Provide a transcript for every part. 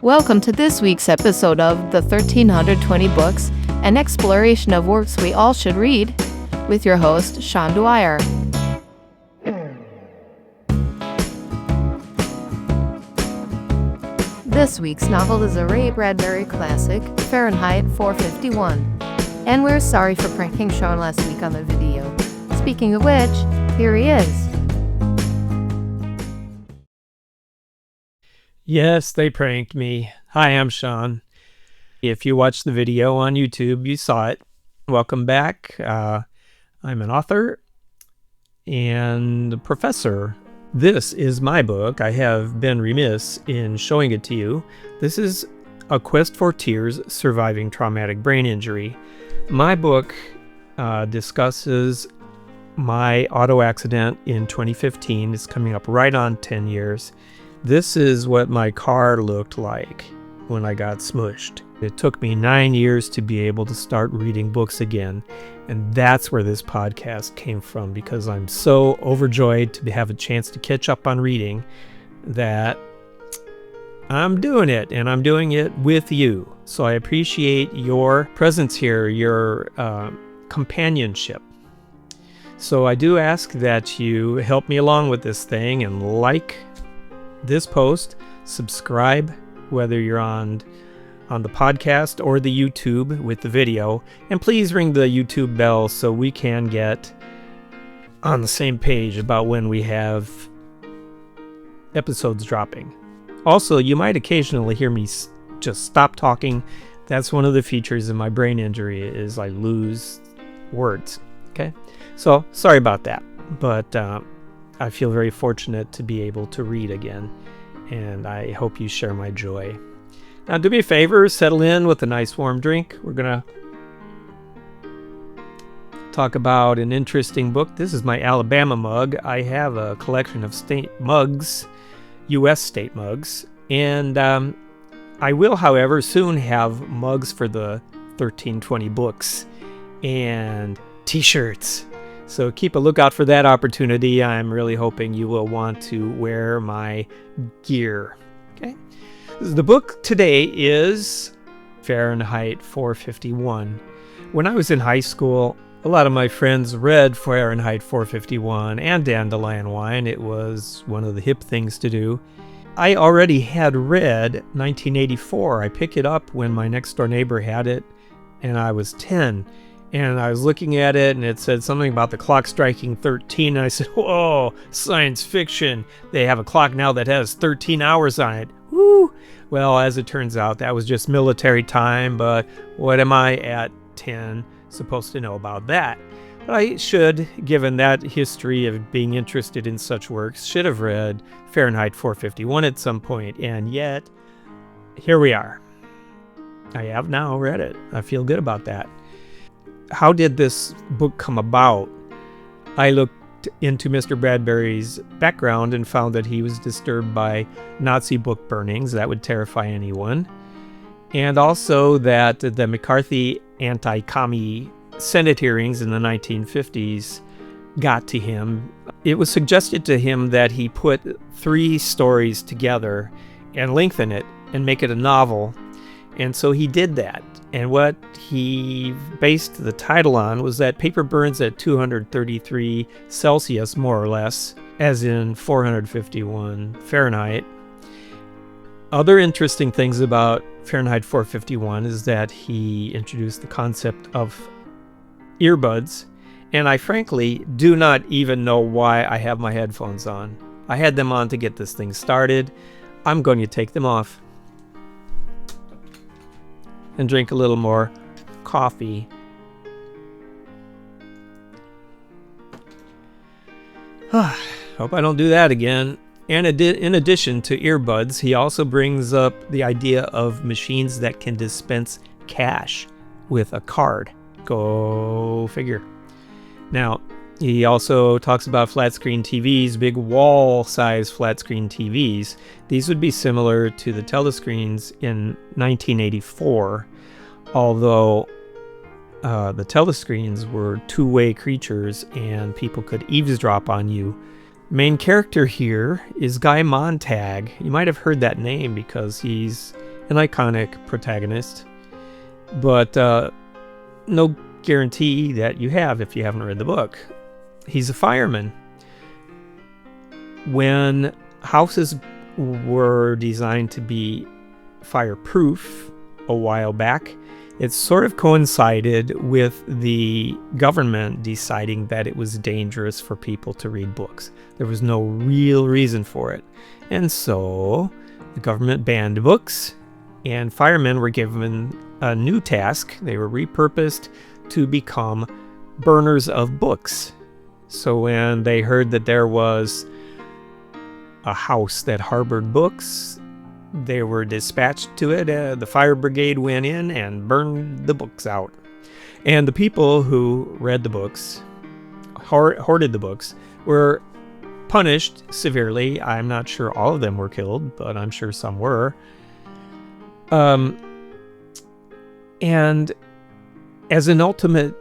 Welcome to this week's episode of The 1320 Books, an exploration of works we all should read, with your host, Sean Dwyer. This week's novel is a Ray Bradbury classic, Fahrenheit 451. And we're sorry for pranking Sean last week on the video. Speaking of which, here he is. Yes, they pranked me. Hi, I'm Sean. If you watched the video on YouTube, you saw it. Welcome back. I'm an author and a professor. This is my book. I have been remiss in showing it to you. This is A Quest for Tears, Surviving Traumatic Brain Injury. My book discusses my auto accident in 2015. It's coming up right on 10 years. This is what my car looked like when I got smushed. It took me 9 years to be able to start reading books again. And that's where this podcast came from, because I'm so overjoyed to have a chance to catch up on reading that I'm doing it, and I'm doing it with you. So I appreciate your presence here, your companionship. So I do ask that you help me along with this thing and like this post, subscribe, whether you're on the podcast or the YouTube with the video, and please ring the YouTube bell so we can get on the same page about when we have episodes dropping. Also, you might occasionally hear me just stop talking. That's one of the features of my brain injury, is I lose words. Okay, so sorry about that, but I feel very fortunate to be able to read again, and I hope you share my joy. Now, do me a favor, settle in with a nice warm drink. We're going to talk about an interesting book. This is my Alabama mug. I have a collection of state mugs, U.S. state mugs, and I will, however, soon have mugs for the 1320 books and t-shirts. So keep a lookout for that opportunity. I'm really hoping you will want to wear my gear. Okay. The book today is Fahrenheit 451. When I was in high school, a lot of my friends read Fahrenheit 451 and Dandelion Wine. It was one of the hip things to do. I already had read 1984. I picked it up when my next door neighbor had it, and I was 10. And I was looking at it, and it said something about the clock striking 13. And I said, whoa, science fiction. They have a clock now that has 13 hours on it. Woo! Well, as it turns out, that was just military time. But what am I at 10 supposed to know about that? But I should, given that history of being interested in such works, should have read Fahrenheit 451 at some point. And yet, here we are. I have now read it. I feel good about that. How did this book come about? I looked into Mr. Bradbury's background and found that he was disturbed by Nazi book burnings. That would terrify anyone. And also that the McCarthy anti-commie Senate hearings in the 1950s got to him. It was suggested to him that he put 3 stories together and lengthen it and make it a novel. And so he did that. And what he based the title on was that paper burns at 233 Celsius, more or less, as in 451 Fahrenheit. Other interesting things about Fahrenheit 451 is that he introduced the concept of earbuds. And I frankly do not even know why I have my headphones on. I had them on to get this thing started. I'm going to take them off and drink a little more coffee. Hope I don't do that again. And in addition to earbuds, he also brings up the idea of machines that can dispense cash with a card. Go figure. Now, he also talks about flat screen TVs, big wall-size flat screen TVs. These would be similar to the telescreens in 1984, although the telescreens were two-way creatures and people could eavesdrop on you. Main character here is Guy Montag. You might have heard that name because he's an iconic protagonist, but no guarantee that you have if you haven't read the book. He's a fireman. When houses were designed to be fireproof a while back, it sort of coincided with the government deciding that it was dangerous for people to read books. There was no real reason for it. And so the government banned books, and firemen were given a new task. They were repurposed to become burners of books. So when they heard that there was a house that harbored books, they were dispatched to it. The fire brigade went in and burned the books out. And the people who read the books, hoarded the books, were punished severely. I'm not sure all of them were killed, but I'm sure some were. And as an ultimate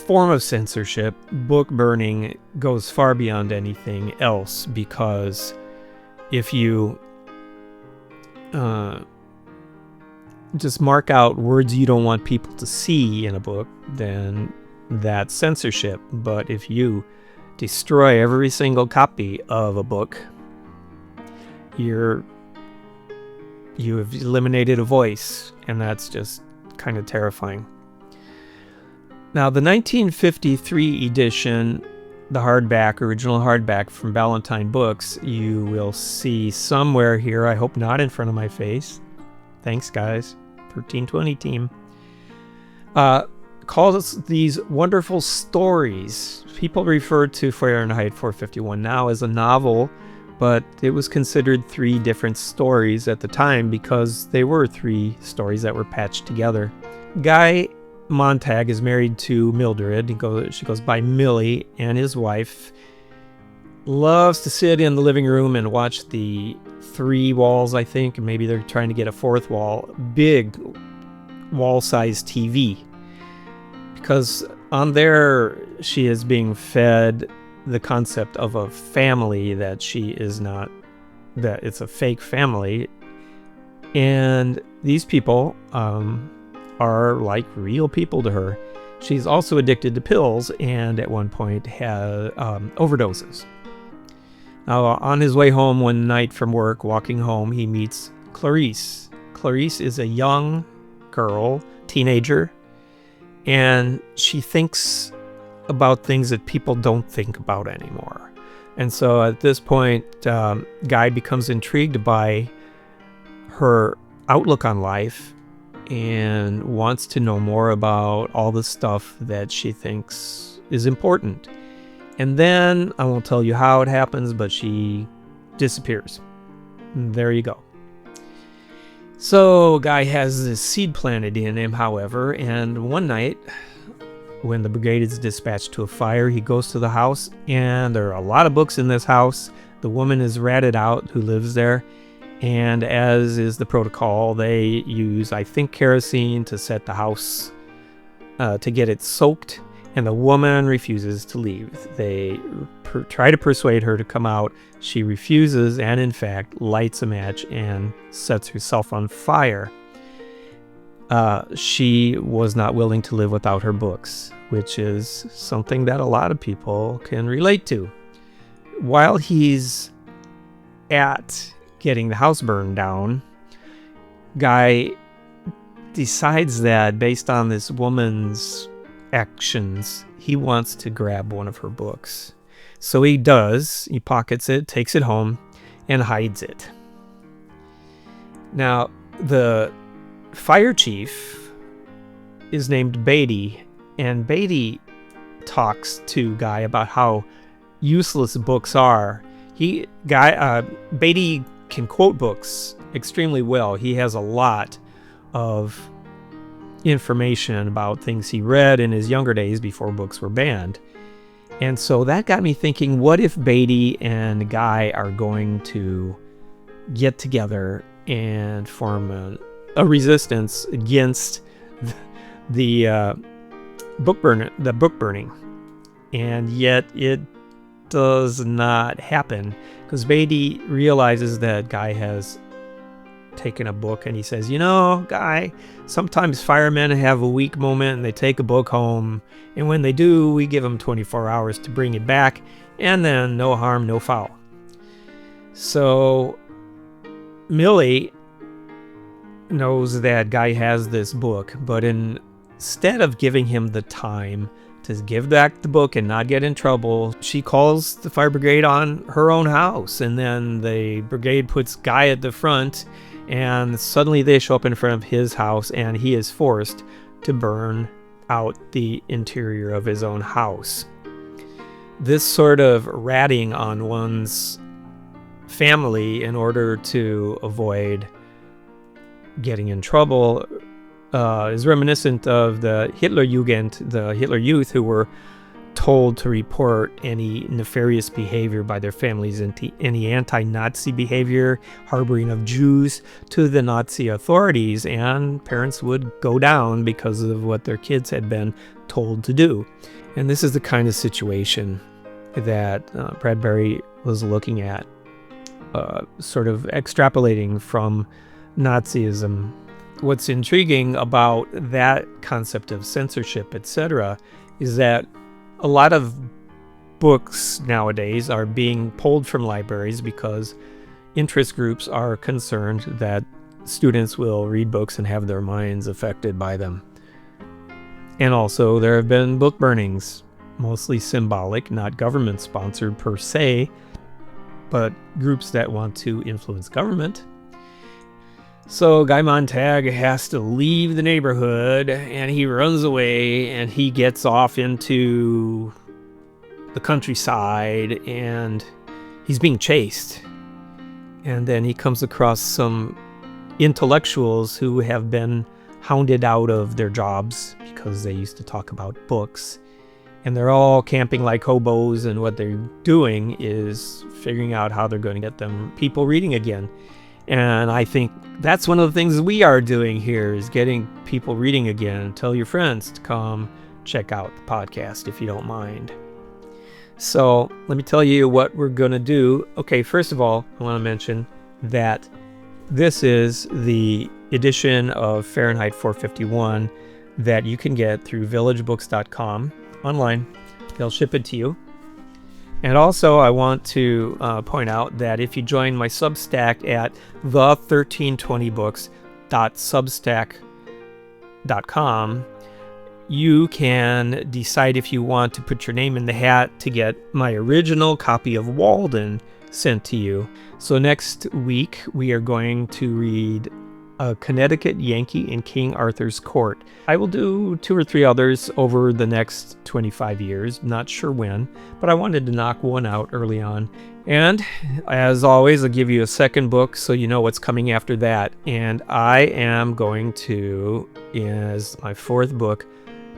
form of censorship, book burning goes far beyond anything else, because if you just mark out words you don't want people to see in a book, then that's censorship. But if you destroy every single copy of a book, you have eliminated a voice, and that's just kind of terrifying. Now, the 1953 edition, the original hardback from Ballantine Books, you will see somewhere here. I hope not in front of my face. Thanks, guys. 1320 team. Calls these wonderful stories. People refer to Fahrenheit 451 now as a novel, but it was considered 3 different stories at the time because they were 3 stories that were patched together. Guy Montag is married to Mildred. She goes by Millie, and his wife loves to sit in the living room and watch the 3 walls, I think, and maybe they're trying to get a 4th wall, big wall-sized TV. Because on there, she is being fed the concept of a family that she is not, that it's a fake family. And these people are like real people to her. She's also addicted to pills, and at one point had overdoses. Now, on his way home one night from work, walking home, he meets Clarice. Clarice is a young girl, teenager, and she thinks about things that people don't think about anymore. And so at this point, Guy becomes intrigued by her outlook on life and wants to know more about all the stuff that she thinks is important. And then, I won't tell you how it happens, but she disappears. And there you go. So, Guy has this seed planted in him, however, and one night, when the brigade is dispatched to a fire, he goes to the house, and there are a lot of books in this house. The woman is ratted out who lives there. And as is the protocol, they use, I think, kerosene to set the house, to get it soaked, and the woman refuses to leave. They try to persuade her to come out. She refuses, and in fact, lights a match and sets herself on fire. She was not willing to live without her books, which is something that a lot of people can relate to. While he's at getting the house burned down, Guy decides that based on this woman's actions, he wants to grab one of her books. So he does. He pockets it, takes it home, and hides it. Now, the fire chief is named Beatty, and Beatty talks to Guy about how useless books are. Beatty can quote books extremely well. He has a lot of information about things he read in his younger days before books were banned. And so that got me thinking, what if Beatty and Guy are going to get together and form a resistance against the book burning? And yet it does not happen, because Beatty realizes that Guy has taking a book, and he says, Guy, sometimes firemen have a weak moment and they take a book home, and when they do, we give them 24 hours to bring it back, and then no harm, no foul. So Millie knows that Guy has this book, but instead of giving him the time to give back the book and not get in trouble, she calls the fire brigade on her own house, and then the brigade puts Guy at the front, and suddenly they show up in front of his house, and he is forced to burn out the interior of his own house. This sort of ratting on one's family in order to avoid getting in trouble is reminiscent of the Hitlerjugend, the Hitler Youth, who were told to report any nefarious behavior by their families, any anti-Nazi behavior, harboring of Jews, to the Nazi authorities, and parents would go down because of what their kids had been told to do. And this is the kind of situation that Bradbury was looking at, sort of extrapolating from Nazism. What's intriguing about that concept of censorship, etc., is that a lot of books nowadays are being pulled from libraries because interest groups are concerned that students will read books and have their minds affected by them. And also there have been book burnings, mostly symbolic, not government-sponsored per se, but groups that want to influence government. So Guy Montag has to leave the neighborhood, and he runs away, and he gets off into the countryside, and he's being chased. And then he comes across some intellectuals who have been hounded out of their jobs because they used to talk about books. And they're all camping like hobos, and what they're doing is figuring out how they're going to get them people reading again. And I think that's one of the things we are doing here, is getting people reading again. Tell your friends to come check out the podcast if you don't mind. So let me tell you what we're going to do. Okay, first of all, I want to mention that this is the edition of Fahrenheit 451 that you can get through villagebooks.com online. They'll ship it to you. And also, I want to point out that if you join my Substack at the1320books.substack.com, you can decide if you want to put your name in the hat to get my original copy of Walden sent to you. So next week, we are going to read A Connecticut Yankee in King Arthur's Court. I will do 2 or 3 others over the next 25 years, not sure when, but I wanted to knock one out early on. And as always, I'll give you a second book so you know what's coming after that. And I am going to, as my 4th book,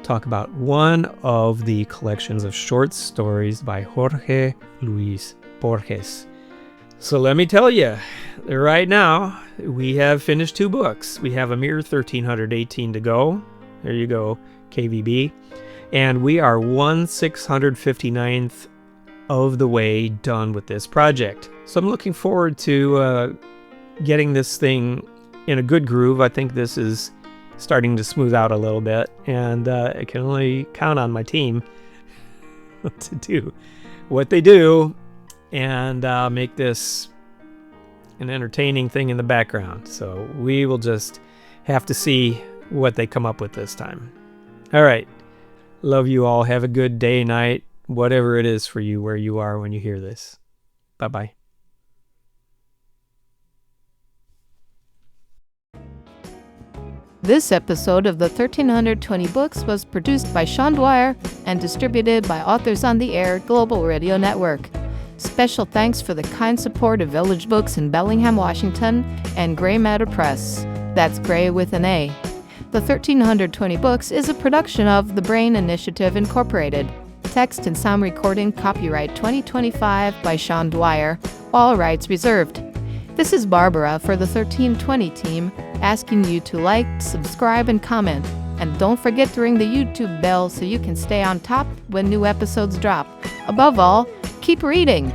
talk about one of the collections of short stories by Jorge Luis Borges. So let me tell you, right now, we have finished 2 books. We have a mere 1,318 to go. There you go, KVB. And we are 1/659th of the way done with this project. So I'm looking forward to getting this thing in a good groove. I think this is starting to smooth out a little bit. And I can only count on my team to do what they do and make this an entertaining thing in the background. So we will just have to see what they come up with this time. All right. Love you all. Have a good day, night, whatever it is for you, where you are when you hear this. Bye-bye. This episode of the 1320 Books was produced by Sean Dwyer and distributed by Authors on the Air Global Radio Network. Special thanks for the kind support of Village Books in Bellingham, Washington, and Gray Matter Press. That's Gray with an A. The 1320 Books is a production of The Brain Initiative, Incorporated. Text and sound recording copyright 2025 by Sean Dwyer. All rights reserved. This is Barbara for the 1320 team, asking you to like, subscribe, and comment. And don't forget to ring the YouTube bell so you can stay on top when new episodes drop. Above all, keep reading!